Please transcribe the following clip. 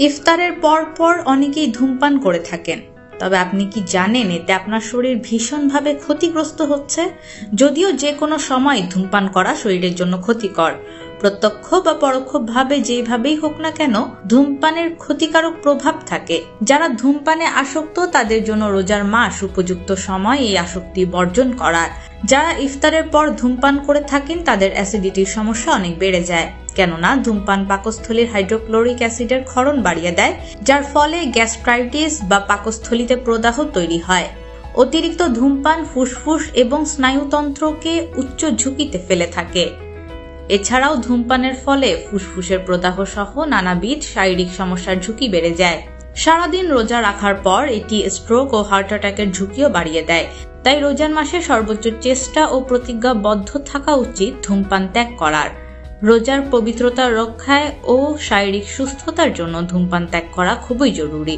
ইফতারের পর পর অনেকেই ধূমপান করে থাকেন, তবে আপনি কি জানেন এতে আপনার শরীর ভীষণভাবে ক্ষতিগ্রস্ত হচ্ছে? যদিও যে কোনো সময় ধূমপান করা শরীরের জন্য ক্ষতিকর, প্রত্যক্ষ বা পরোক্ষভাবে যেভাবেই হোক না কেন ধূমপানের ক্ষতিকারক প্রভাব থাকে। যারা ধূমপানে আসক্ত তাদের জন্য রোজার মাস উপযুক্ত সময় এই আসক্তি বর্জন করার। যারা ইফতারের পর ধূমপান করে থাকেন তাদের অ্যাসিডিটির সমস্যা অনেক বেড়ে যায়, কেননা ধূমপান পাকস্থলীর হাইড্রোক্লোরিক অ্যাসিডের ক্ষরণ বাড়িয়ে দেয়, যার ফলে গ্যাস্ট্রাইটিস বা পাকস্থলীতে প্রদাহ তৈরি হয়। অতিরিক্ত ধূমপান ফুসফুস এবং স্নায়ুতন্ত্রকে উচ্চ ঝুঁকিতে ফেলে থাকে। এছাড়াও ধূমপানের ফলে ফুসফুসের প্রদাহ সহ নানাবিধ শারীরিক সমস্যার ঝুঁকি বেড়ে যায়। সারাদিন রোজা রাখার পর এটি স্ট্রোক ও হার্ট অ্যাটাকের ঝুঁকিও বাড়িয়ে দেয়। তাই রোজার মাসে সর্বোচ্চ চেষ্টা ও প্রতিজ্ঞাবদ্ধ থাকা উচিত ধূমপান ত্যাগ করার। রোজার পবিত্রতা রক্ষায় ও শারীরিক সুস্থতার জন্য ধূমপান ত্যাগ করা খুবই জরুরি।